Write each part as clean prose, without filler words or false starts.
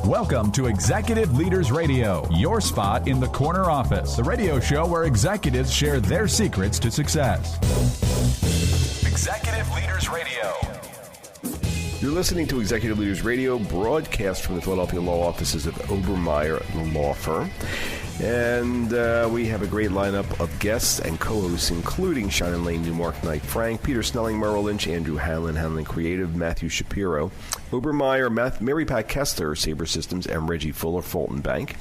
Welcome to Executive Leaders Radio, your spot in the corner office, the radio show where executives share their secrets to success. Executive Leaders Radio. You're listening to Executive Leaders Radio, broadcast from the Philadelphia law offices of Obermeyer Law Firm. And we have a great lineup of guests and co-hosts, including Shannon Lane, Newmark Knight Frank, Peter Snelling, Merrill Lynch, Andrew Hanlon, Hanlon Creative, Matthew Shapiro, Obermeyer, Mary Pat Kessler, Sabre Systems, and Reggie Fuller, Fulton Bank.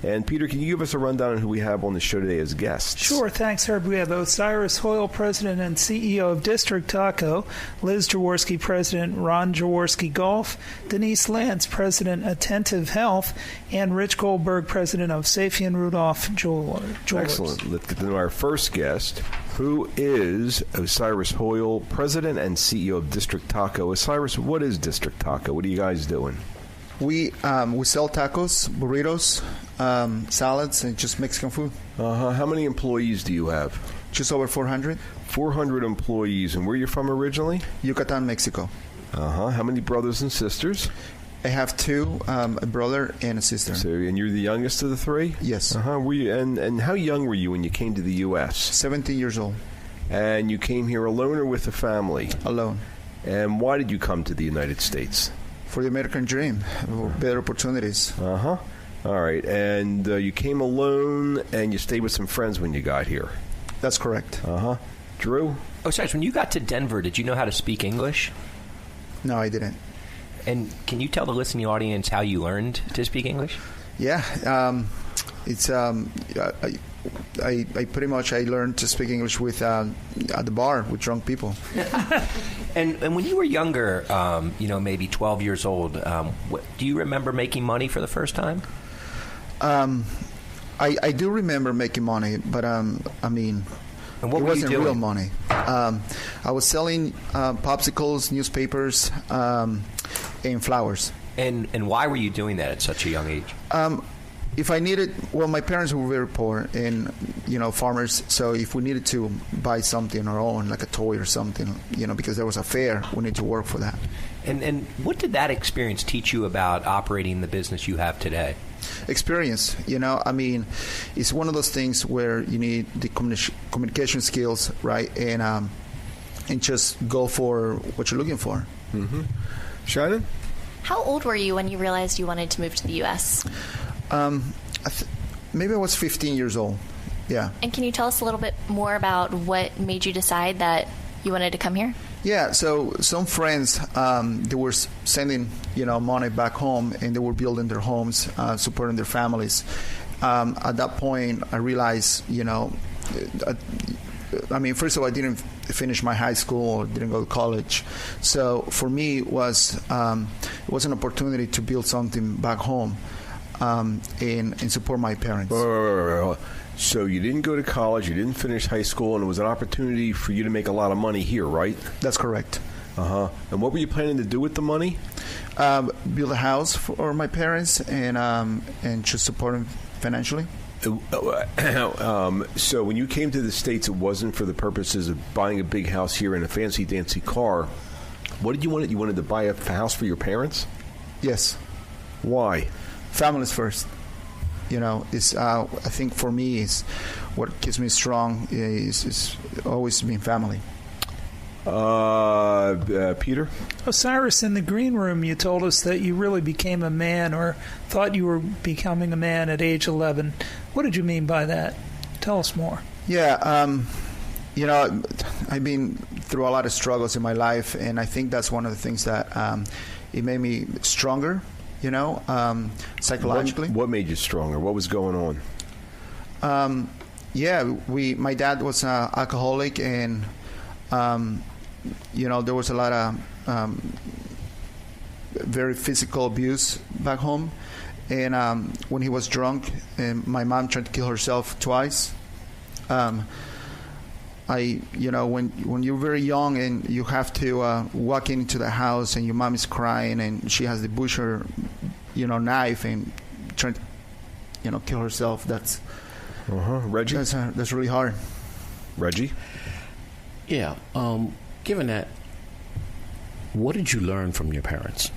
And Peter, can you give us a rundown on who we have on the show today as guests? Sure, thanks, Herb. We have Osiris Hoyle, President and CEO of District Taco, Liz Jaworski, President, Ron Jaworski Golf, Denise Lance, President, Attentive Health, and Rich Goldberg, President of Safety and Rudolph Jewelers. Excellent. Let's get to know our first guest, who is Osiris Hoyle, President and CEO of District Taco. Osiris, what is District Taco? What are you guys doing? We sell tacos, burritos, salads, and just Mexican food. How many employees do you have? Just over 400. 400 employees. And where are you from originally? Yucatan, Mexico. How many brothers and sisters? I have two, a brother and a sister. So, and you're the youngest of the three? Yes. Were you, and how young were you when you came to the U.S.? 17 years old. And you came here alone or with a family? Alone. And why did you come to the United States? For the American dream, better opportunities. All right. And you came alone and you stayed with some friends when you got here? That's correct. Drew? Osiris, when you got to Denver, did you know how to speak English? No, I didn't. And can you tell the listening audience how you learned to speak English? Yeah, it's I pretty much learned to speak English with at the bar with drunk people. And when you were younger, maybe 12 years old, do you remember making money for the first time? I do remember making money, but and what it were wasn't you doing? real money. I was selling popsicles, newspapers, and flowers. And why were you doing that at such a young age? If I needed, my parents were very poor and, farmers. So if we needed to buy something on our own, like a toy or something, because there was a fair, we need to work for that. And what did that experience teach you about operating the business you have today? Experience, it's one of those things where you need the communication skills, right? And just go for what you're looking for. Mm-hmm. Shannon? How old were you when you realized you wanted to move to the U.S.? Maybe I was 15 years old. Yeah. And can you tell us a little bit more about what made you decide that you wanted to come here? Yeah. So some friends, they were sending, money back home, and they were building their homes, supporting their families. At that point, I realized, first of all, I didn't finish my high school or didn't go to college. So for me, it was an opportunity to build something back home. And support my parents. So you didn't go to college, you didn't finish high school, and it was an opportunity for you to make a lot of money here, right? That's correct. And what were you planning to do with the money? Build a house for my parents and just support them financially. So when you came to the States, it wasn't for the purposes of buying a big house here and a fancy dancy car. What did you want? You wanted to buy a house for your parents? Yes. Why? Families first. It's I think for me is what keeps me strong is always being family. Peter? Osiris, in the green room, you told us that you really became a man or thought you were becoming a man at age 11. What did you mean by that? Tell us more. Yeah, I've been through a lot of struggles in my life, and I think that's one of the things that it made me stronger. Psychologically. What made you stronger? What was going on? My dad was an alcoholic, and there was a lot of very physical abuse back home. And when he was drunk, and my mom tried to kill herself twice. When you're very young and you have to walk into the house and your mom is crying and she has the butcher, knife and trying to, kill herself. That's Reggie. That's really hard. Reggie. Yeah. Given that, what did you learn from your parents?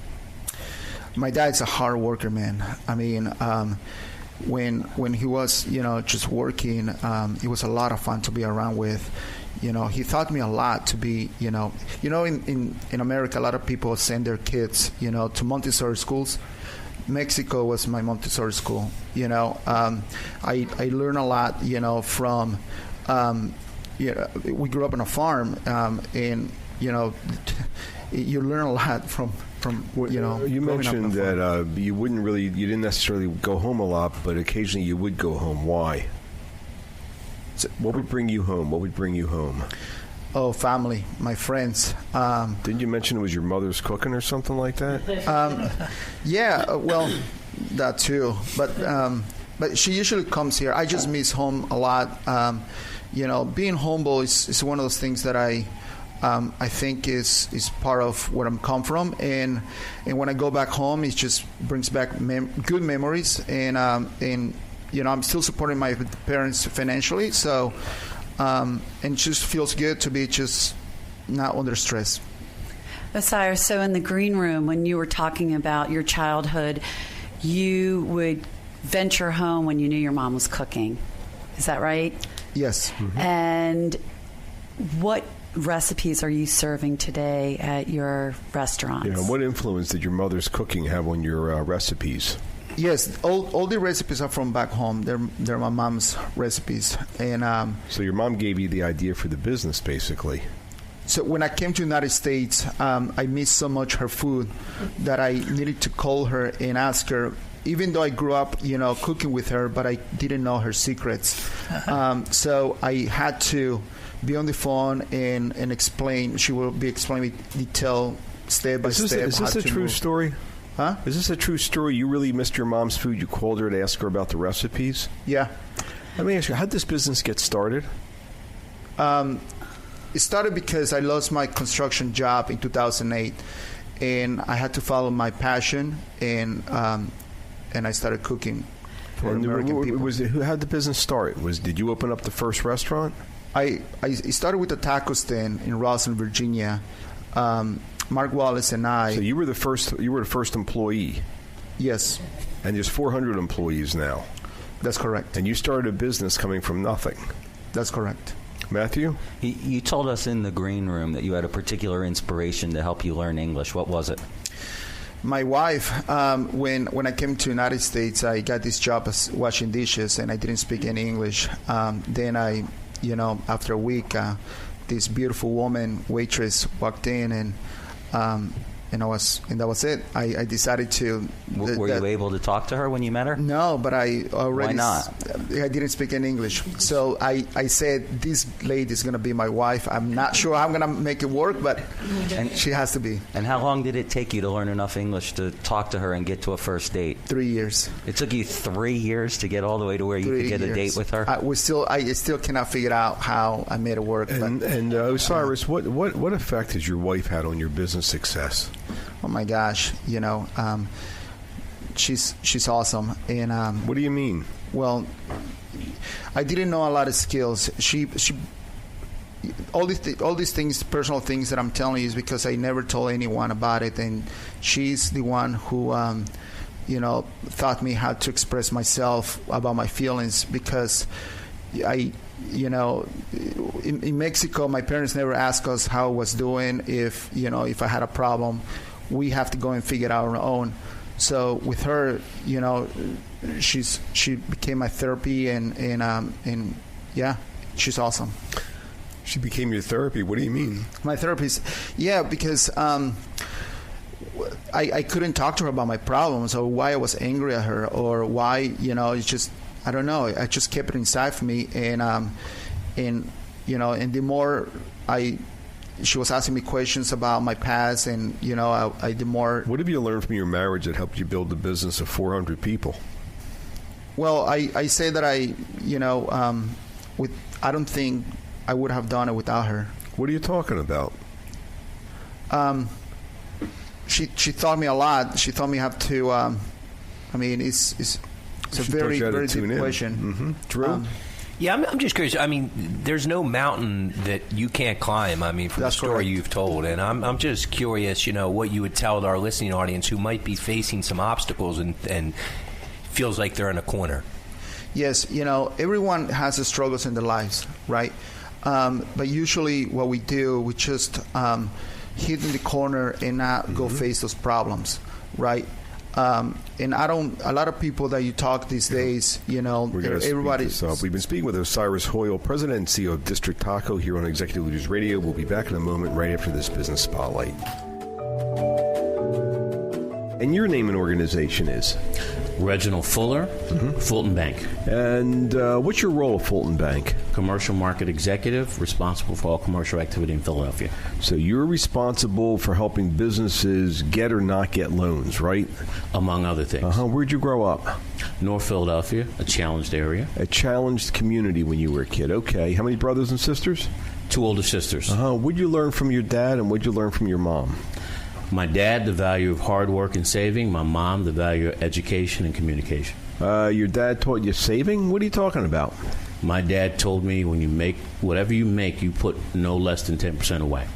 My dad's a hard worker, man. I mean, when he was, just working, it was a lot of fun to be around with. He taught me a lot to be, in America, a lot of people send their kids, to Montessori schools. Mexico was my Montessori school. I learned a lot, from, we grew up on a farm, and, you learn a lot from you mentioned that you didn't necessarily go home a lot, but occasionally you would go home. Why? So what would bring you home? Oh, family, my friends. Didn't you mention it was your mother's cooking or something like that? Yeah, well, that too. But she usually comes here. I just miss home a lot. Being humble is one of those things that I think is part of where I'm come from, and when I go back home, it just brings back good memories, and I'm still supporting my parents financially, so and it just feels good to be just not under stress. Osiris, so in the green room, when you were talking about your childhood, you would venture home when you knew your mom was cooking. Is that right? Yes. Mm-hmm. And what recipes are you serving today at your restaurants? What influence did your mother's cooking have on your recipes? Yes, all the recipes are from back home. They're my mom's recipes, and so your mom gave you the idea for the business, basically. So when I came to the United States, I missed so much her food that I needed to call her and ask her. Even though I grew up, cooking with her, but I didn't know her secrets. So I had to be on the phone and explain. She will be explaining detail, step by step. Is this a true story? Huh? Is this a true story? You really missed your mom's food. You called her to ask her about the recipes? Yeah. Let me ask you, how did this business get started? It started because I lost my construction job in 2008, and I had to follow my passion, and I started cooking for American people. How did the business start? Did you open up the first restaurant? I started with a taco stand in Rosslyn, Virginia. Mark Wallace and I. So you were the first employee. Yes. And there's 400 employees now. That's correct. And you started a business coming from nothing. That's correct. Matthew? You told us in the green room that you had a particular inspiration to help you learn English. What was it? My wife, when I came to the United States, I got this job as washing dishes, and I didn't speak any English. Then I, after a week, this beautiful woman, waitress, walked in, and that was it. I decided to. Were you able to talk to her when you met her? No, but I already. Why not? I didn't speak any English, so I said this lady is going to be my wife. I'm not sure how I'm going to make it work, but she has to be. And how long did it take you to learn enough English to talk to her and get to a first date? 3 years. It took you 3 years to get all the way to where you could get a date with her. I still cannot figure out how I made it work. And Osiris, what effect has your wife had on your business success? Oh my gosh, she's awesome. And what do you mean? Well, I didn't know a lot of skills. She all these things, personal things that I'm telling you, is because I never told anyone about it, and she's the one who taught me how to express myself about my feelings, because in Mexico, my parents never asked us how I was doing. If I had a problem, we have to go and figure it out on our own. So with her, she became my therapy, and yeah, she's awesome. She became your therapy. What do you mean? My therapist, yeah, because I couldn't talk to her about my problems, or why I was angry at her, or why it's just, I don't know. I just kept it inside for me, and the more she was asking me questions about my past, and the more. What have you learned from your marriage that helped you build the business of 400 people? Well, I say that I don't think I would have done it without her. What are you talking about? She taught me a lot. She taught me how to. It's a very, very deep question. Mm-hmm. Drew? Yeah, I'm just curious. I mean, there's no mountain that you can't climb. I mean, from the story correct. you've told, and I'm just curious, what you would tell our listening audience who might be facing some obstacles and feels like they're in a corner. Yes, everyone has struggles in their lives, right? But usually, what we do, we just hit in the corner and not go face those problems, right? And a lot of people that you talk these days, everybody's. We've been speaking with Osiris Hoyle, President and CEO of District Taco, here on Executive Leaders Radio. We'll be back in a moment right after this Business Spotlight. And your name and organization is? Reginald Fuller, Fulton Bank. And what's your role at Fulton Bank? Commercial market executive, responsible for all commercial activity in Philadelphia. So you're responsible for helping businesses get or not get loans, right? Among other things. Where'd you grow up? North Philadelphia, a challenged area. A challenged community when you were a kid. Okay. How many brothers and sisters? 2 older sisters. What'd you learn from your dad and what'd you learn from your mom? My dad, the value of hard work and saving. My mom, the value of education and communication. Your dad taught you saving? What are you talking about? My dad told me when you make whatever you make, you put no less than 10% away.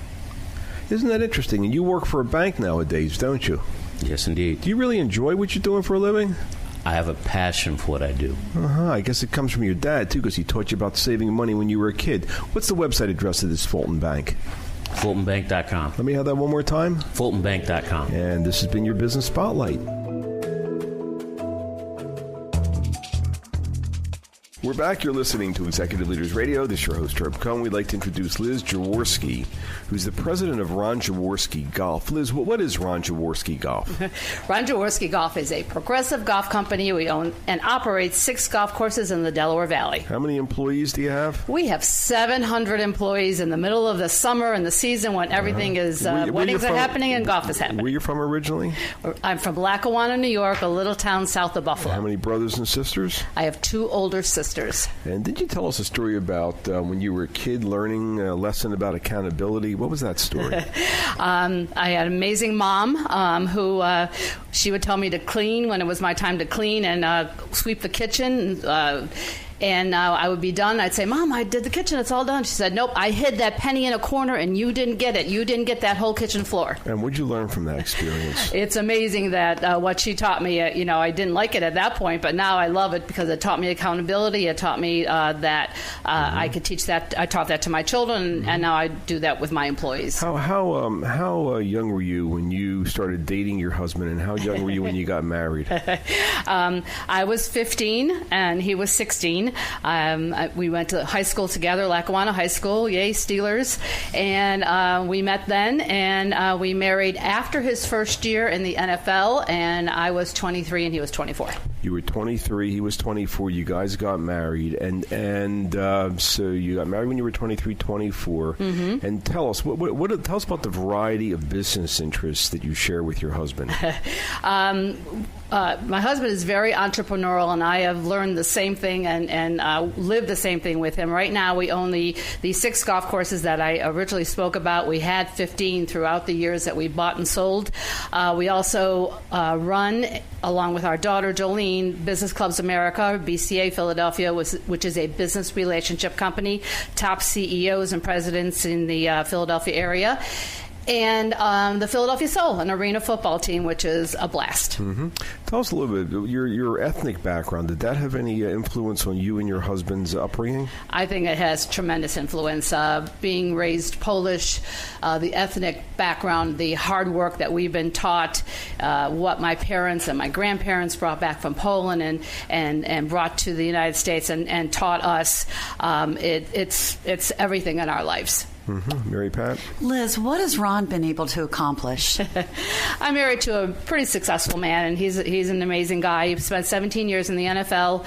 Isn't that interesting? And you work for a bank nowadays, don't you? Yes, indeed. Do you really enjoy what you're doing for a living? I have a passion for what I do. I guess it comes from your dad, too, because he taught you about saving money when you were a kid. What's the website address of this Fulton Bank? FultonBank.com. Let me have that one more time. FultonBank.com. And this has been your Business Spotlight. We're back. You're listening to Executive Leaders Radio. This is your host, Herb Cohen. We'd like to introduce Liz Jaworski, who's the president of Ron Jaworski Golf. Liz, what is Ron Jaworski Golf? Ron Jaworski Golf is a progressive golf company. We own and operate 6 golf courses in the Delaware Valley. How many employees do you have? We have 700 employees in the middle of the summer and the season when everything is, weddings are happening and golf is happening. Where are you from originally? I'm from Lackawanna, New York, a little town south of Buffalo. How many brothers and sisters? I have 2 older sisters. And did you tell us a story about when you were a kid learning a lesson about accountability? What was that story? I had an amazing mom who she would tell me to clean when it was my time to clean and sweep the kitchen. And I would be done. I'd say, Mom, I did the kitchen. It's all done. She said, nope, I hid that penny in a corner and you didn't get it. You didn't get that whole kitchen floor. And what did you learn from that experience? It's amazing that what she taught me, I didn't like it at that point, but now I love it because it taught me accountability. It taught me that I could teach that. I taught that to my children, and now I do that with my employees. How young were you when you started dating your husband, and how young were you when you got married? I was 15, and he was 16. We went to high school together, Lackawanna High School, yay Steelers, and we met then, and we married after his first year in the NFL, and I was 23 and he was 24. You were 23, he was 24, you guys got married, and so you got married when you were 23, 24, and tell us, tell us about the variety of business interests that you share with your husband. My husband is very entrepreneurial, and I have learned the same thing and lived the same thing with him. Right now, we own the 6 golf courses that I originally spoke about. We had 15 throughout the years that we bought and sold. We also run, along with our daughter Jolene, Business Clubs America, BCA Philadelphia, which is a business relationship company, top CEOs and presidents in the Philadelphia area. And the Philadelphia Soul, an arena football team, which is a blast. Tell us a little bit, your ethnic background, did that have any influence on you and your husband's upbringing? I think it has tremendous influence. Being raised Polish, the ethnic background, the hard work that we've been taught, what my parents and my grandparents brought back from Poland and brought to the United States and taught us, it's everything in our lives. Mary Pat? Liz, what has Ron been able to accomplish? I'm married to a pretty successful man, and he's an amazing guy. He spent 17 years in the NFL,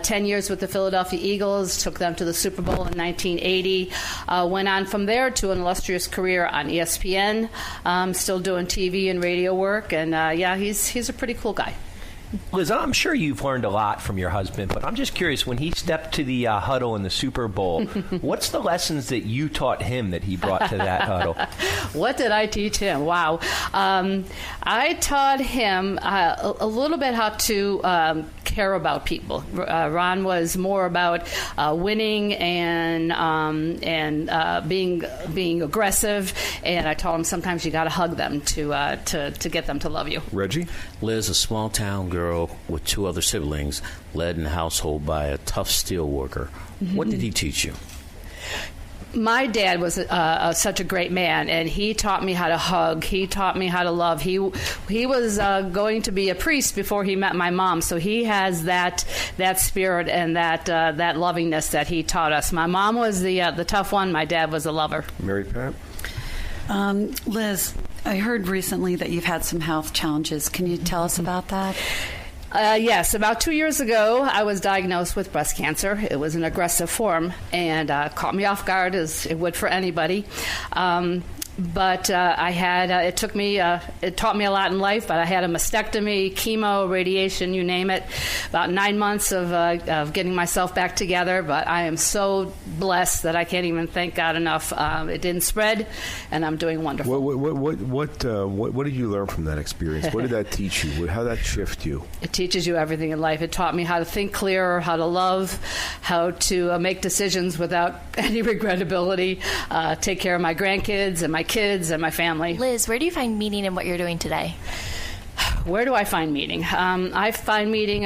10 years with the Philadelphia Eagles, took them to the Super Bowl in 1980, went on from there to an illustrious career on ESPN, still doing TV and radio work, and he's a pretty cool guy. Liz, I'm sure you've learned a lot from your husband, but I'm just curious, when he stepped to the huddle in the Super Bowl, what's the lessons that you taught him that he brought to that huddle? What did I teach him? Wow. I taught him a little bit how to care about people. Ron was more about winning and being aggressive. And I told him sometimes you got to hug them to get them to love you. Reggie? Liz, a small town girl with 2 other siblings, led in a household by a tough steel worker. What did he teach you? My dad was such a great man, and he taught me how to hug. He taught me how to love. He was going to be a priest before he met my mom, so he has that spirit and that lovingness that he taught us. My mom was the tough one. My dad was a lover. Mary Pat? Liz, I heard recently that you've had some health challenges. Can you tell us about that? Yes, about 2 years ago, I was diagnosed with breast cancer. It was an aggressive form and caught me off guard, as it would for anybody. But I had it taught me a lot in life. But I had a mastectomy, chemo, radiation, you name it. About 9 months of getting myself back together. But I am so blessed that I can't even thank God enough. It didn't spread, and I'm doing wonderful. What did you learn from that experience? What did that teach you? How did that shift you? It teaches you everything in life. It taught me how to think clearer, how to love, how to make decisions without any regrettability, take care of my grandkids and my kids and my family. Liz, where do you find meaning in what you're doing today? Where do I find meaning? I find meaning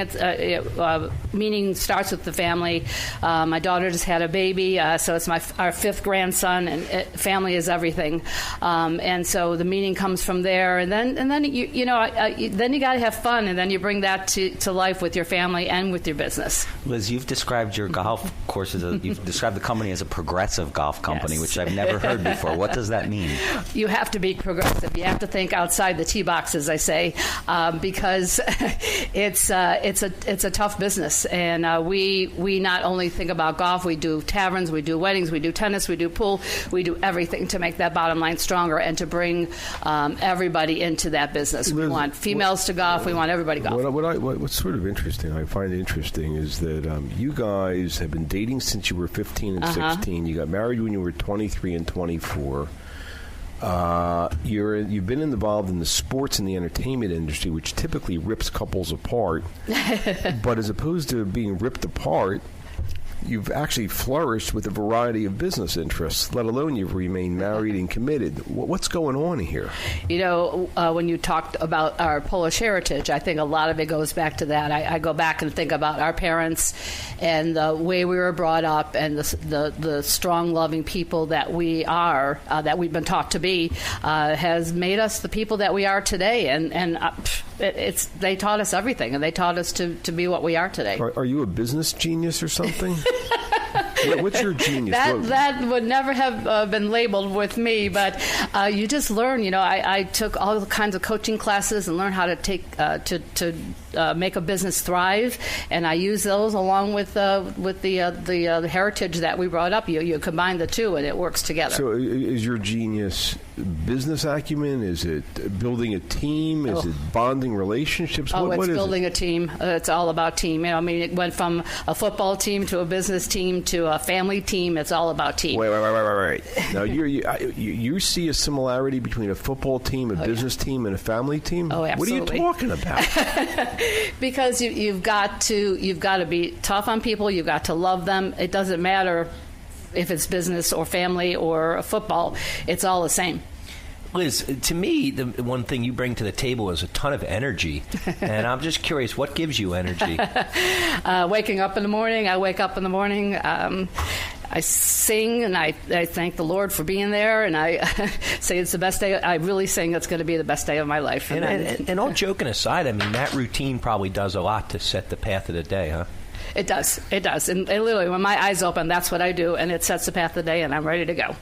meaning starts with the family. My daughter just had a baby, so it's our 5th grandson, and family is everything. And so the meaning comes from there, and then then you got to have fun, and then you bring that to life with your family and with your business. Liz, you've described your golf courses. You've described the company as a progressive golf company, Yes. which I've never heard before. What does that mean? You have to be progressive. You have to think outside the tee box, as I say. Because it's a tough business, and we not only think about golf, we do taverns, we do weddings, we do tennis, we do pool, we do everything to make that bottom line stronger and to bring everybody into that business. We want females to golf. We want everybody to golf. What's sort of interesting, I find interesting, is that you guys have been dating since you were 15 and 16. You got married when you were 23 and 24. You've been involved in the sports and the entertainment industry, which typically rips couples apart. But as opposed to being ripped apart, you've actually flourished with a variety of business interests, let alone you've remained married and committed. What's going on here? When you talked about our Polish heritage, I think a lot of it goes back to that. I go back and think about our parents and the way we were brought up and the strong, loving people that we are, that we've been taught to be, has made us the people that we are today. And they taught us everything, and they taught us to be what we are today. Are you a business genius or something? What's your genius? That would never have been labeled with me, but you just learn. I took all kinds of coaching classes and learned how to to make a business thrive, and I use those along with the heritage that we brought up. You combine the two, and it works together. So, is your genius business acumen? Is it building a team? Is it bonding relationships? It's building a team. It's all about team. It went from a football team to a business team to a family team. It's all about team. Wait. Now, you see a similarity between a football team, a business team, and a family team? Oh, absolutely. What are you talking about? Because you've got to be tough on people. You've got to love them. It doesn't matter if it's business or family or football. It's all the same. Liz, to me, the one thing you bring to the table is a ton of energy. And I'm just curious, what gives you energy? Waking up in the morning. I wake up in the morning. I sing, and I thank the Lord for being there, and I say it's the best day. I really sing it's going to be the best day of my life. And all joking aside, I mean, that routine probably does a lot to set the path of the day, huh? It does. And literally, when my eyes open, that's what I do, and it sets the path of the day, and I'm ready to go.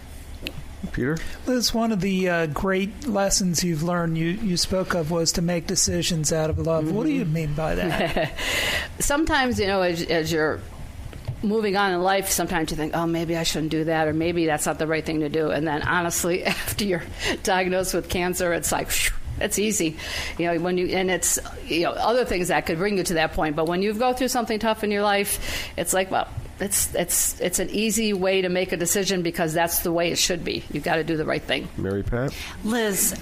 Peter? Liz, one of the great lessons you've learned you spoke of was to make decisions out of love. What do you mean by that? Sometimes, as you're moving on in life, sometimes you think, oh, maybe I shouldn't do that, or maybe that's not the right thing to do. And then, honestly, after you're diagnosed with cancer, it's like, it's easy, it's other things that could bring you to that point. But when you go through something tough in your life, it's like, well, it's an easy way to make a decision because that's the way it should be. You've got to do the right thing. Mary Pat? Liz,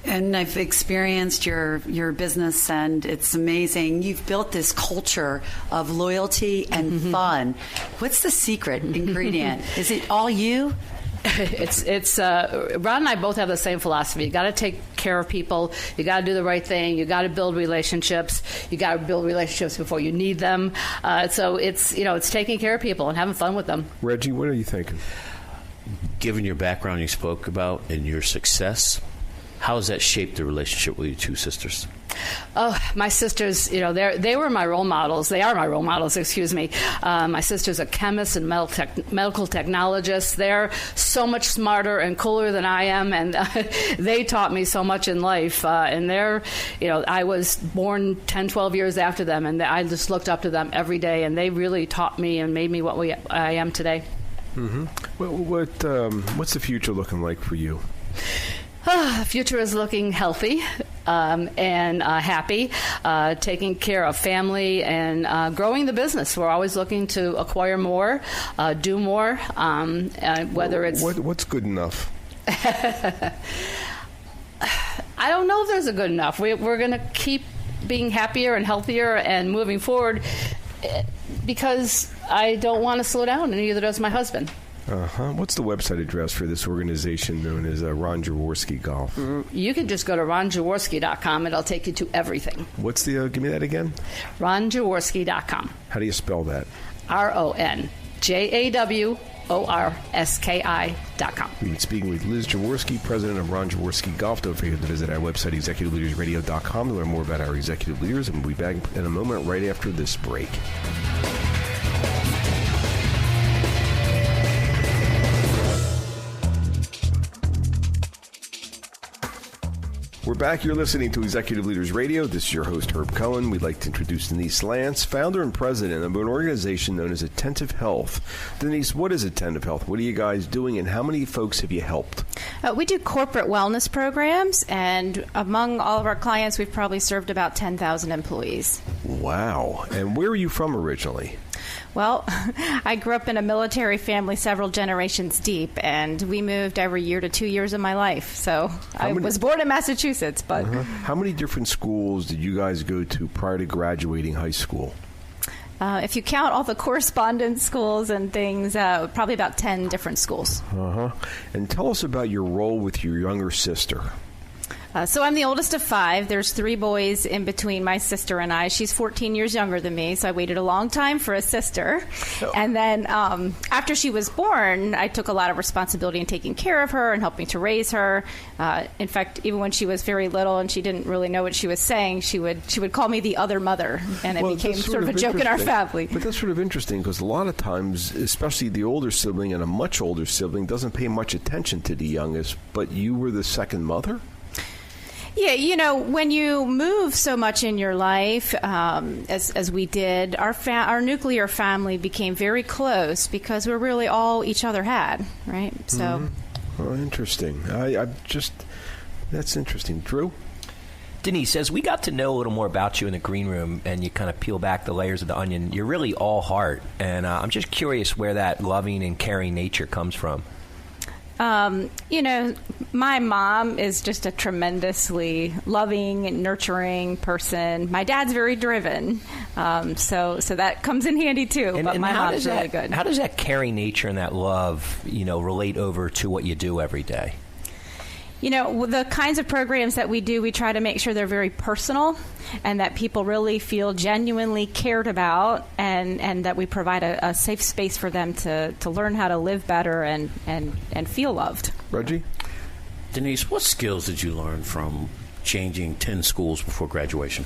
And I've experienced your business, and it's amazing. You've built this culture of loyalty and fun. What's the secret ingredient? Is it all you? It's Ron and I both have the same philosophy. You got to take care of people. You got to do the right thing. You got to build relationships. You got to build relationships before you need them. So it's taking care of people and having fun with them. Reggie, what are you thinking? Given your background you spoke about and your success, how has that shaped the relationship with your two sisters? Oh, my sisters, they were my role models. They are my role models, excuse me. My sister's a chemist and medical technologist. They're so much smarter and cooler than I am, and they taught me so much in life. And I was born 10, 12 years after them, and I just looked up to them every day, and they really taught me and made me what I am today. Mm-hmm. What's the future looking like for you? The future is looking healthy and happy, taking care of family and growing the business. We're always looking to acquire more, do more, whether it's... What's good enough? I don't know if there's a good enough. We're going to keep being happier and healthier and moving forward because I don't want to slow down, and neither does my husband. What's the website address for this organization known as Ron Jaworski Golf? You can just go to ronjaworski.com. It'll take you to everything. What's the, give me that again? ronjaworski.com. How do you spell that? RONJAWORSKI.com. We've been speaking with Liz Jaworski, president of Ron Jaworski Golf. Don't forget to visit our website, executiveleadersradio.com, to learn more about our executive leaders. And we'll be back in a moment right after this break. We're back. You're listening to Executive Leaders Radio. This is your host, Herb Cohen. We'd like to introduce Denise Lance, founder and president of an organization known as Attentive Health. Denise, what is Attentive Health? What are you guys doing, and how many folks have you helped? We do corporate wellness programs, and among all of our clients, we've probably served about 10,000 employees. Wow. And where are you from originally? Well, I grew up in a military family several generations deep, and we moved every year to 2 years of my life. So I was born in Massachusetts. But How many different schools did you guys go to prior to graduating high school? If you count all the correspondence schools and things, probably about 10 different schools. And tell us about your role with your younger sister. So I'm the oldest of 5. There's 3 boys in between my sister and I. She's 14 years younger than me, so I waited a long time for a sister. Oh. And then after she was born, I took a lot of responsibility in taking care of her and helping to raise her. In fact, even when she was very little and she didn't really know what she was saying, she would call me the other mother, and it became sort of a joke in our family. But that's sort of interesting because a lot of times, especially the older sibling and a much older sibling, doesn't pay much attention to the youngest, but you were the second mother? Yeah, when you move so much in your life, as we did, our nuclear family became very close because we're really all each other had, right? So, Oh, interesting. That's interesting. Drew? Denise, as we got to know a little more about you in the green room and you kind of peel back the layers of the onion, you're really all heart. And I'm just curious where that loving and caring nature comes from. My mom is just a tremendously loving and nurturing person. My dad's very driven, so that comes in handy too. But my mom's really good. How does that caring nature and that love, relate over to what you do every day? The kinds of programs that we do, we try to make sure they're very personal and that people really feel genuinely cared about, and that we provide a safe space for them to learn how to live better and feel loved. Reggie? Denise, what skills did you learn from changing 10 schools before graduation?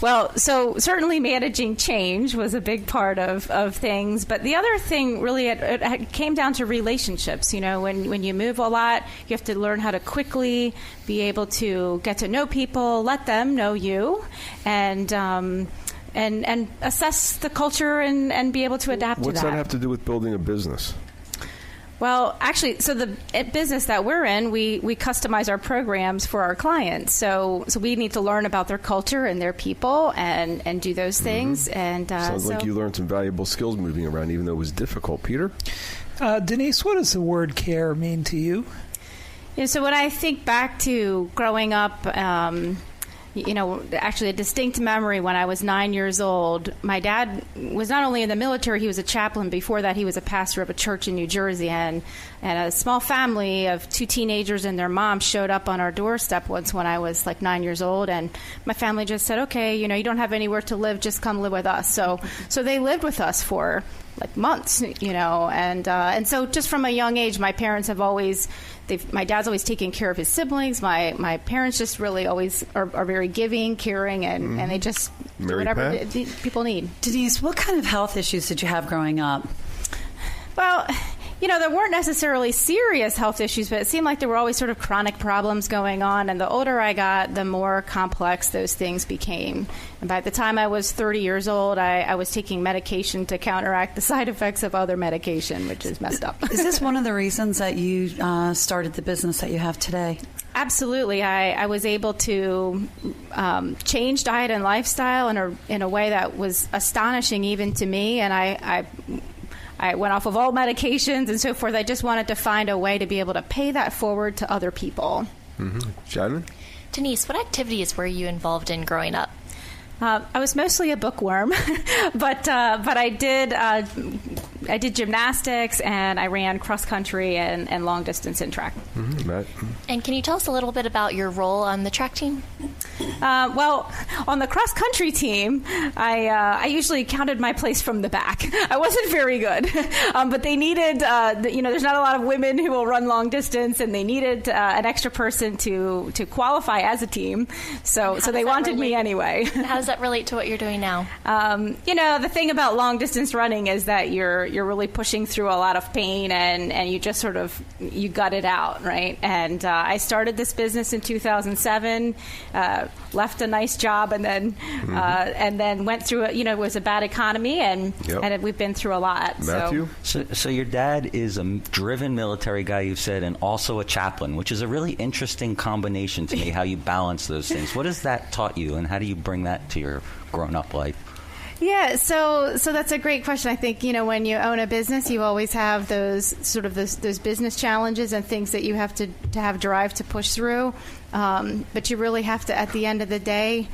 Well, so certainly managing change was a big part of things. But the other thing really, it came down to relationships. When you move a lot, you have to learn how to quickly be able to get to know people, let them know you, and assess the culture and be able to adapt to that. What's that have to do with building a business? Well, actually, so the business that we're in, we customize our programs for our clients. So we need to learn about their culture and their people and do those things. And sounds like you learned some valuable skills moving around, even though it was difficult. Peter? Denise, what does the word care mean to you? So when I think back to growing up, actually a distinct memory when I was 9 years old. My dad was not only in the military, he was a chaplain. Before that, he was a pastor of a church in New Jersey. And a small family of 2 teenagers and their mom showed up on our doorstep once when I was like 9 years old. And my family just said, okay, you don't have anywhere to live, just come live with us. So they lived with us for like months, and so just from a young age, my parents have always, my dad's always taken care of his siblings. My parents just really always are very giving, caring, and they just do whatever people need. Denise, what kind of health issues did you have growing up? Well, there weren't necessarily serious health issues, but it seemed like there were always sort of chronic problems going on. And the older I got, the more complex those things became. And by the time I was 30 years old, I was taking medication to counteract the side effects of other medication, which is messed up. Is this one of the reasons that you started the business that you have today? Absolutely. I was able to change diet and lifestyle in a way that was astonishing even to me. And I went off of all medications and so forth. I just wanted to find a way to be able to pay that forward to other people. Shannon? Denise, what activities were you involved in growing up? I was mostly a bookworm, but I did gymnastics, and I ran cross country and long distance and track. Matt? And can you tell us a little bit about your role on the track team? Well, on the cross country team, I usually counted my place from the back. I wasn't very good, but they needed, there's not a lot of women who will run long distance, and they needed an extra person to qualify as a team. So they wanted me anyway. How does that relate to what you're doing now? The thing about long distance running is that you're really pushing through a lot of pain, and you just sort of you gut it out, right? And I started this business in 2007. Left a nice job and then went through it was a bad economy and we've been through a lot. Matthew? So your dad is a driven military guy, you've said, and also a chaplain, which is a really interesting combination to me, how you balance those things. What has that taught you, and how do you bring that to your grown-up life? Yeah, so that's a great question. I think, when you own a business, you always have those business challenges and things that you have to have drive to push through. But you really have to, at the end of the day,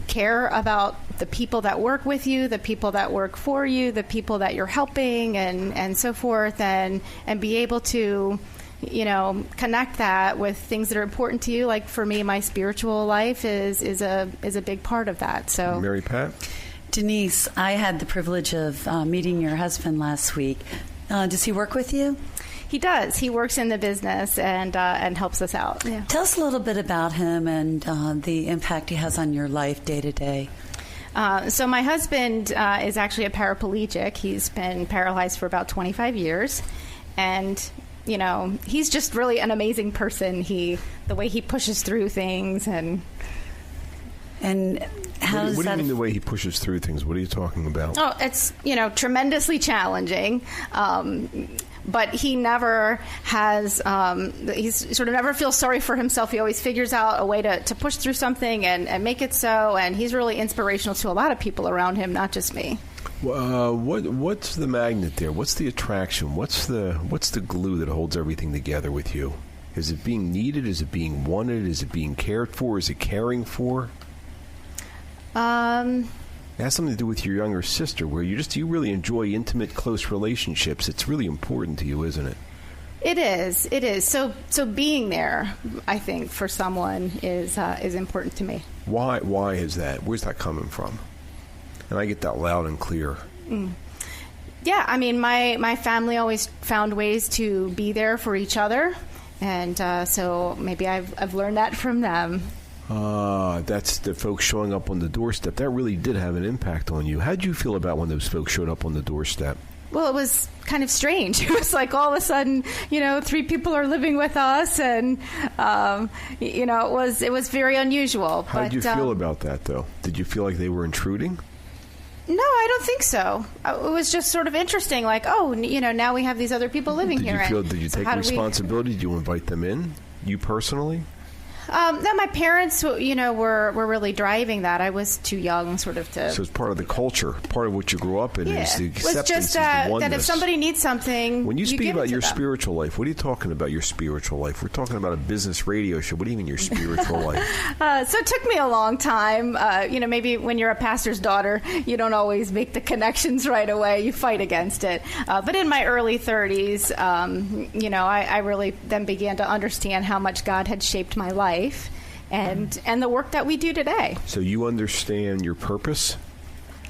care about the people that work with you, the people that work for you, the people that you're helping, and so forth, and be able to connect that with things that are important to you. Like for me, my spiritual life is a big part of that. So, Mary Pat? Denise, I had the privilege of meeting your husband last week. Does he work with you? He does. He works in the business and helps us out. Yeah. Tell us a little bit about him and the impact he has on your life day to day. So my husband is actually a paraplegic. He's been paralyzed for about 25 years. And, he's just really an amazing person. The way he pushes through things and how does what do you mean the way he pushes through things? What are you talking about? Oh, it's, tremendously challenging. But he never has, he's sort of never feels sorry for himself. He always figures out a way to push through something and make it so. And he's really inspirational to a lot of people around him, not just me. What's the magnet there? What's the attraction? What's the glue that holds everything together with you? Is it being needed? Is it being wanted? Is it being cared for? Is it caring for? It has something to do with your younger sister, where you really enjoy intimate, close relationships. It's really important to you, isn't it? It is. So being there, I think, for someone is important to me. Why is that? Where's that coming from? And I get that loud and clear. Yeah, I mean, my family always found ways to be there for each other, and so maybe I've learned that from them. That's the folks showing up on the doorstep. That really did have an impact on you. How did you feel about when those folks showed up on the doorstep? Well, it was kind of strange. It was like all of a sudden, 3 people are living with us, and it was very unusual. How did you feel about that, though? Did you feel like they were intruding? No, I don't think so. It was just sort of interesting, like, now we have these other people living here. Did you take responsibility? Did you invite them in, you personally? No, my parents, were really driving that. I was too young, sort of, to. So it's part of the culture, part of what you grew up in is the acceptance. It's just that if somebody needs something, when you speak about your them. spiritual life, what are you talking about? Your spiritual life? We're talking about a business radio show. What do you mean your spiritual life? So it took me a long time. Maybe when you're a pastor's daughter, you don't always make the connections right away. You fight against it. But in my early 30s, I really then began to understand how much God had shaped my life and the work that we do today. So you understand your purpose?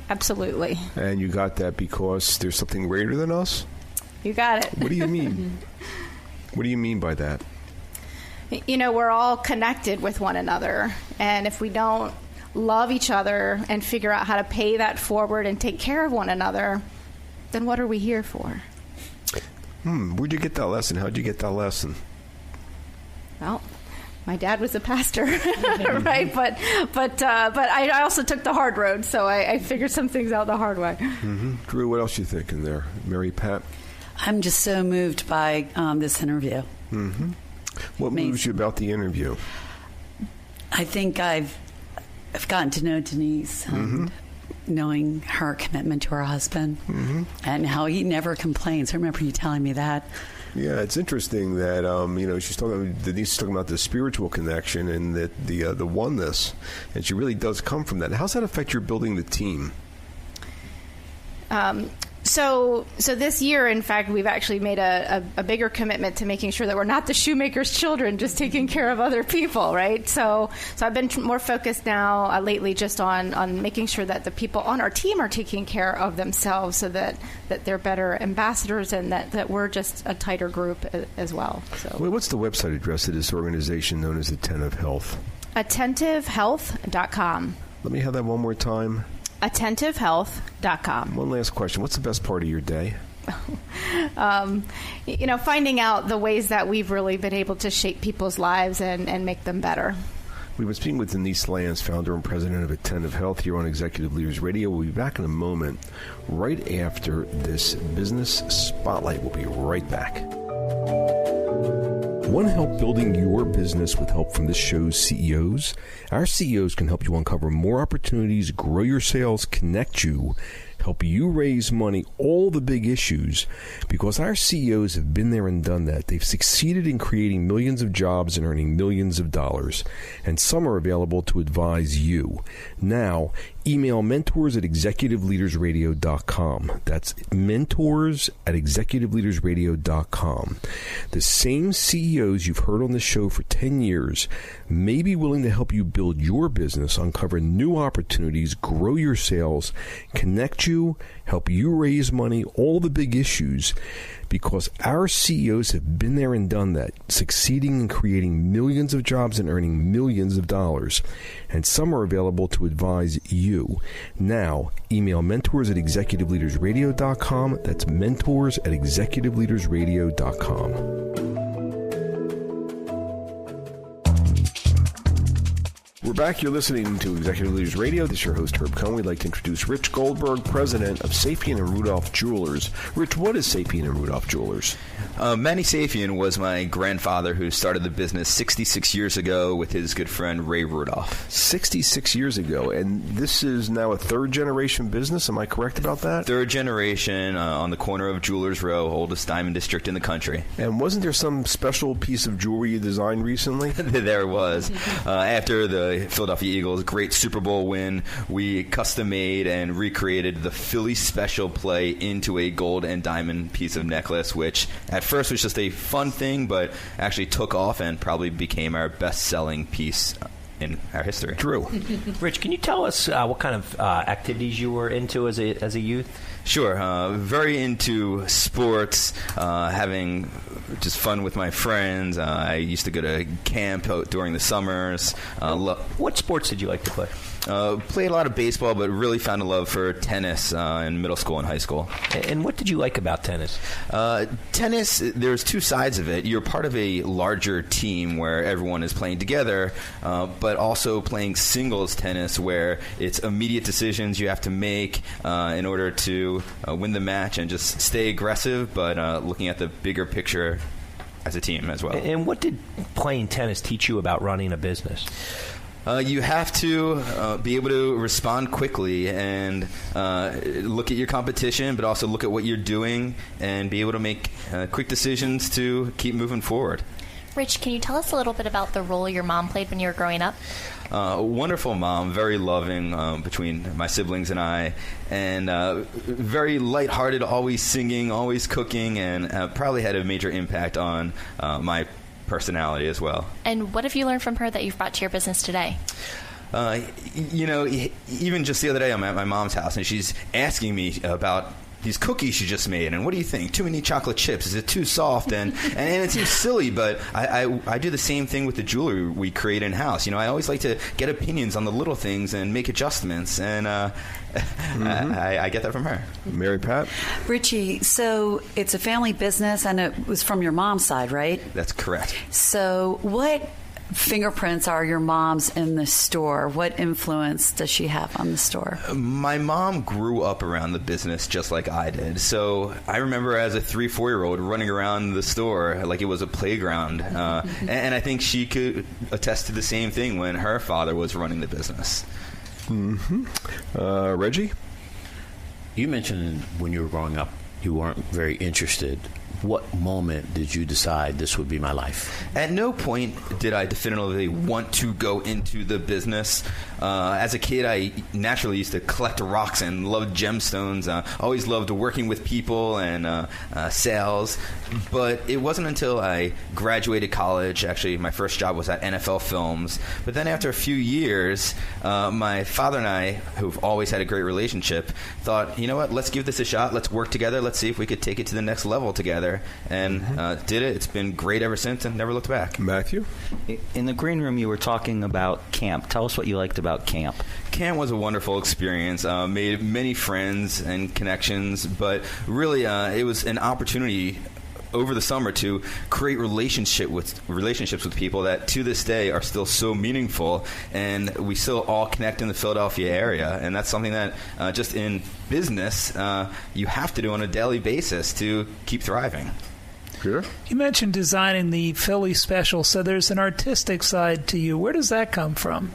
Absolutely. And you got that because there's something greater than us? You got it. What do you mean? What do you mean by that? We're all connected with one another. And if we don't love each other and figure out how to pay that forward and take care of one another, then what are we here for? Where'd you get that lesson? How'd you get that lesson? Well, my dad was a pastor, right? But I also took the hard road, so I figured some things out the hard way. Mm-hmm. Drew, what else you thinking there? Mary Pat? I'm just so moved by this interview. Mm-hmm. What moves you about the interview? I think I've gotten to know Denise, and knowing her commitment to her husband, and how he never complains. I remember you telling me that. Yeah, it's interesting that Denise is talking about the spiritual connection and that the oneness, and she really does come from that. How's that affect your building the team? So this year, in fact, we've actually made a bigger commitment to making sure that we're not the shoemaker's children, just taking care of other people, right? So I've been more focused now lately just on making sure that the people on our team are taking care of themselves, so that they're better ambassadors, and that we're just a tighter group as well. So, well, what's the website address of this organization known as Attentive Health? AttentiveHealth.com. Let me have that one more time. AttentiveHealth.com. One last question. What's the best part of your day? Finding out the ways that we've really been able to shape people's lives and make them better. We've been speaking with Denise Lance, founder and president of Attentive Health, here on Executive Leaders Radio. We'll be back in a moment, right after this business spotlight. We'll be right back. Want help building your business with help from this show's CEOs? Our CEOs can help you uncover more opportunities, grow your sales, connect you, help you raise money, all the big issues, because our CEOs have been there and done that. They've succeeded in creating millions of jobs and earning millions of dollars, and some are available to advise you. Now, email mentors@executiveleadersradio.com. That's mentors@executiveleadersradio.com. The same CEOs you've heard on the show for 10 years may be willing to help you build your business, uncover new opportunities, grow your sales, connect you, help you raise money, all the big issues, because our CEOs have been there and done that, succeeding in creating millions of jobs and earning millions of dollars. And some are available to advise you. Now, email mentors@executiveleadersradio.com. That's mentors@executiveleadersradio.com. We're back. You're listening to Executive Leaders Radio. This is your host, Herb Cohen. We'd like to introduce Rich Goldberg, president of Sapien and Rudolph Jewelers. Rich, what is Sapien and Rudolph Jewelers? Manny Sapien was my grandfather who started the business 66 years ago with his good friend Ray Rudolph. 66 years ago. And this is now a third-generation business. Am I correct about that? Third generation on the corner of Jewelers Row, oldest diamond district in the country. And wasn't there some special piece of jewelry you designed recently? There was. After the Philadelphia Eagles' great Super Bowl win, we custom-made and recreated the Philly Special play into a gold and diamond piece of necklace, which at first was just a fun thing, but actually took off and probably became our best-selling piece in our history. Drew. Rich, can you tell us what kind of activities you were into as a youth? Sure. Very into sports, having just fun with my friends. I used to go to camp during the summers. What sports did you like to play? Played a lot of baseball, but really found a love for tennis in middle school and high school. And what did you like about tennis? Tennis, there's two sides of it. You're part of a larger team where everyone is playing together, but also playing singles tennis where it's immediate decisions you have to make in order to win the match and just stay aggressive, but looking at the bigger picture as a team as well. And what did playing tennis teach you about running a business? You have to be able to respond quickly and look at your competition, but also look at what you're doing and be able to make quick decisions to keep moving forward. Rich, can you tell us a little bit about the role your mom played when you were growing up? A wonderful mom, very loving between my siblings and I, and very lighthearted, always singing, always cooking, and probably had a major impact on my personality as well. And what have you learned from her that you've brought to your business today? Even just the other day, I'm at my mom's house, and she's asking me about these cookies she just made, and what do you think? Too many chocolate chips? Is it too soft? And it seems silly, but I do the same thing with the jewelry we create in-house. I always like to get opinions on the little things and make adjustments, and I get that from her. Mary Pat? Richie, so it's a family business, and it was from your mom's side, right? That's correct. So what fingerprints are your mom's in the store? What influence does she have on the store? My mom grew up around the business just like I did. So I remember as a 3-4-year-old running around the store like it was a playground. And I think she could attest to the same thing when her father was running the business. Reggie? You mentioned when you were growing up you weren't very interested. What moment did you decide this would be my life? At no point did I definitively want to go into the business. As a kid, I naturally used to collect rocks and loved gemstones. Always loved working with people and sales. But it wasn't until I graduated college. Actually, my first job was at NFL Films. But then after a few years, my father and I, who've always had a great relationship, thought, you know what, let's give this a shot. Let's work together. Let's see if we could take it to the next level together. And did it. It's been great ever since and never looked back. Matthew? In the green room, you were talking about camp. Tell us what you liked about camp. Camp was a wonderful experience. Made many friends and connections, but really it was an opportunity over the summer to create relationships with people that to this day are still so meaningful, and we still all connect in the Philadelphia area, and that's something that just in business you have to do on a daily basis to keep thriving. Sure. You mentioned designing the Philly special, so there's an artistic side to you. Where does that come from?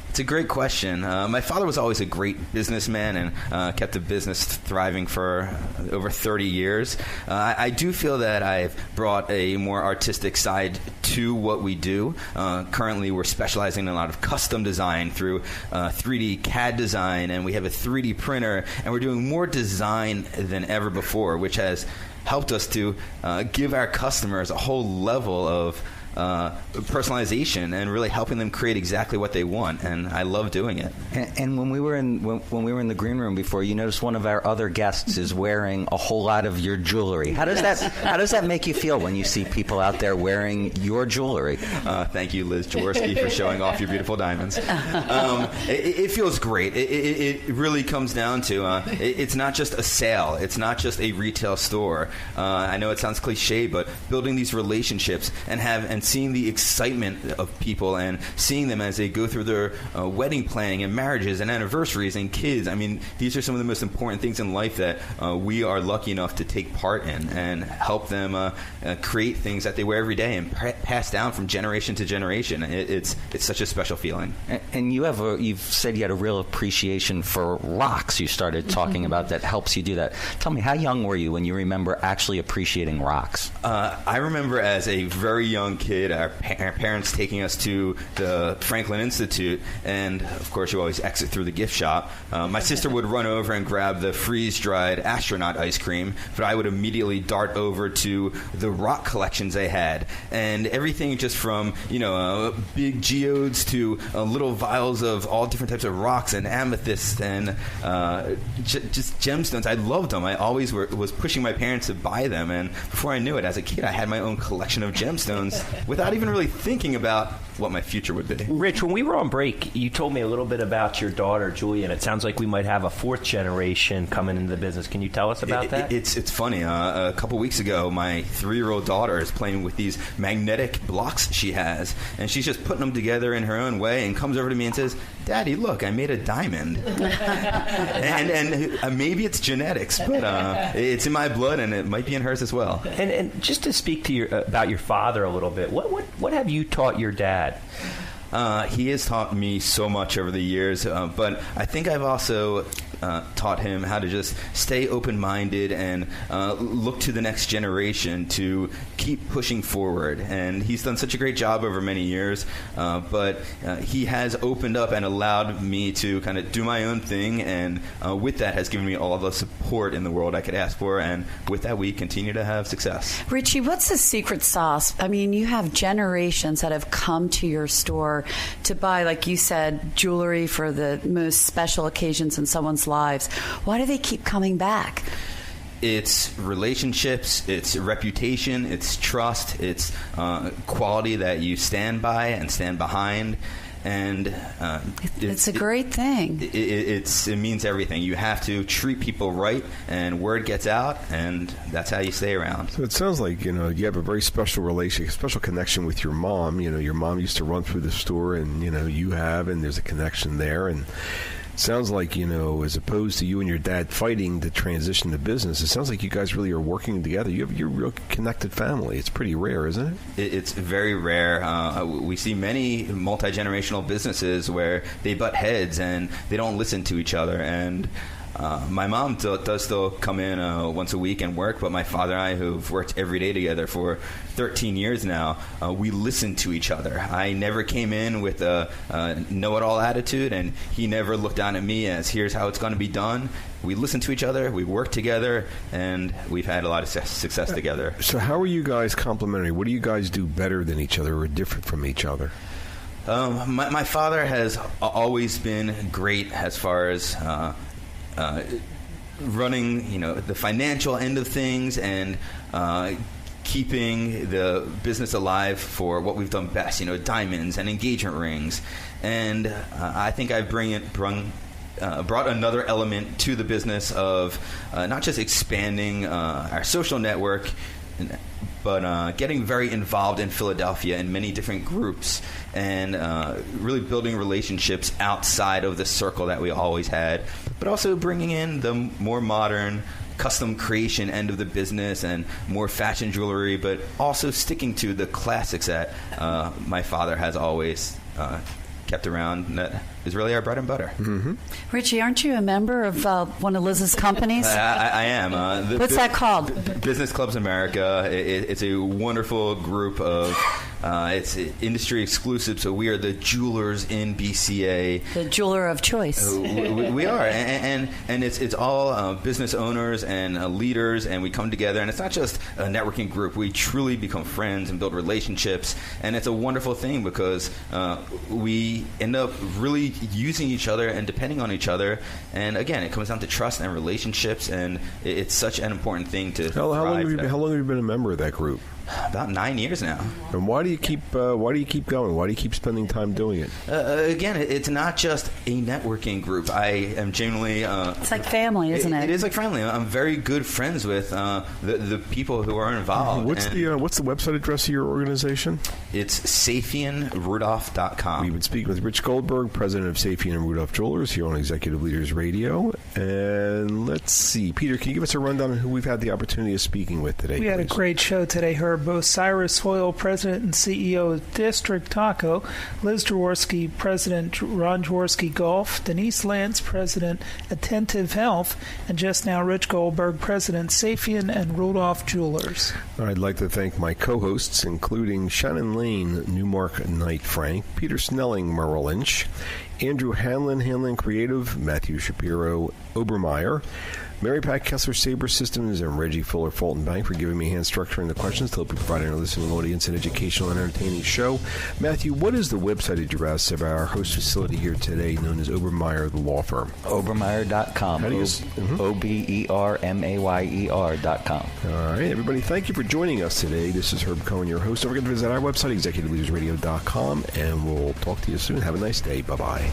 It's a great question. My father was always a great businessman and kept the business thriving for over 30 years. I do feel that I've brought a more artistic side to what we do. Currently, we're specializing in a lot of custom design through 3D CAD design, and we have a 3D printer, and we're doing more design than ever before, which has helped us to give our customers a whole level of personalization and really helping them create exactly what they want, and I love doing it. And when we were in the green room before, you noticed one of our other guests is wearing a whole lot of your jewelry. How does that make you feel when you see people out there wearing your jewelry? Thank you, Liz Jaworski, for showing off your beautiful diamonds. It feels great. It really comes down to it's not just a sale. It's not just a retail store. I know it sounds cliche, but building these relationships and seeing the excitement of people and seeing them as they go through their wedding planning and marriages and anniversaries and kids. I mean, these are some of the most important things in life that we are lucky enough to take part in and help them create things that they wear every day and pass down from generation to generation. It's such a special feeling. And you've said you had a real appreciation for rocks. You started talking about that helps you do that. Tell me, how young were you when you remember actually appreciating rocks? I remember as a very young kid, our parents taking us to the Franklin Institute, and of course you always exit through the gift shop. My sister would run over and grab the freeze-dried astronaut ice cream, but I would immediately dart over to the rock collections they had, and everything just from big geodes to little vials of all different types of rocks and amethyst and just gemstones. I loved them. I always was pushing my parents to buy them, and before I knew it, as a kid, I had my own collection of gemstones without even really thinking about what my future would be. Rich, when we were on break, you told me a little bit about your daughter, Julia, and it sounds like we might have a fourth generation coming into the business. Can you tell us about that? It's funny. A couple weeks ago, my 3-year-old daughter is playing with these magnetic blocks she has, and she's just putting them together in her own way and comes over to me and says, Daddy, look, I made a diamond. and maybe it's genetics, but it's in my blood, and it might be in hers as well. And just to speak to about your father a little bit, what have you taught your dad? He has taught me so much over the years, but I think I've also taught him how to just stay open-minded and look to the next generation to keep pushing forward. And he's done such a great job over many years, but he has opened up and allowed me to kind of do my own thing, and with that has given me all the support in the world I could ask for, and with that we continue to have success. Richie, what's the secret sauce? I mean, you have generations that have come to your store to buy, like you said, jewelry for the most special occasions in someone's lives. Why do they keep coming back? It's relationships, it's reputation, it's trust, it's quality that you stand by and stand behind. And it's a great thing. It means everything. You have to treat people right, and word gets out, and that's how you stay around. So it sounds like you have a very special relationship, special connection with your mom. Your mom used to run through the store, and you have, and there's a connection there. And it sounds like as opposed to you and your dad fighting to transition the business, it sounds like you guys really are working together. You're a real connected family. It's pretty rare, isn't it? It's very rare. We see many multi-generational businesses where they butt heads and they don't listen to each other. And my mom does still come in once a week and work, but my father and I, who've worked every day together for 13 years now, we listen to each other. I never came in with a know-it-all attitude, and he never looked down at me as, here's how it's going to be done. We listen to each other, we work together, and we've had a lot of success together. So how are you guys complementary? What do you guys do better than each other or different from each other? My father has always been great as far as running, the financial end of things and keeping the business alive for what we've done best, diamonds and engagement rings. And I think I've brought another element to the business of not just expanding our social network, but getting very involved in Philadelphia in many different groups and really building relationships outside of the circle that we always had, but also bringing in the more modern custom creation end of the business and more fashion jewelry, but also sticking to the classics that my father has always kept around. That is really our bread and butter. Mm-hmm. Richie, aren't you a member of one of Liz's companies? I am. What's that called? Business Clubs America. It's a wonderful group of it's industry exclusive, so we are the jewelers in BCA. The jeweler of choice. We are, and it's all business owners and leaders, and we come together, and it's not just a networking group. We truly become friends and build relationships, and it's a wonderful thing because we end up really using each other and depending on each other. And again, it comes down to trust and relationships, and it's such an important thing to. How long have you been a member of that group? About 9 years now. And why do you keep going? Why do you keep spending time doing it? Again, it's not just a networking group. I am genuinely. It's like family, isn't it? It is like family. I'm very good friends with the people who are involved. What's the website address of your organization? It's SafianRudolph.com. We've been speaking with Rich Goldberg, president of Safian and Rudolph Jewelers, here on Executive Leaders Radio. And let's see, Peter, can you give us a rundown on who we've had the opportunity of speaking with today? We had a great show today, Herb. Both Cyrus Hoyle, president and CEO of District Taco, Liz Jaworski, president, Ron Jaworski Golf, Denise Lance, president, Attentive Health, and just now Rich Goldberg, president, Safian and Rudolph Jewelers. I'd like to thank my co-hosts, including Shannon Lane, Newmark Knight Frank, Peter Snelling, Merrill Lynch, Andrew Hanlon Creative, Matthew Shapiro, Obermeyer, Mary Pat Kessler, Sabre Systems, and Reggie Fuller, Fulton Bank, for giving me hand structuring the questions to help you provide our listening audience an educational and entertaining show. Matthew, what is the website address of our host facility here today, known as Obermeyer, the law firm? Obermeyer.com. How do you OBERMAYER.com. All right, everybody, thank you for joining us today. This is Herb Cohen, your host. Don't forget to visit our website, executiveleadersradio.com, and we'll talk to you soon. Have a nice day. Bye-bye.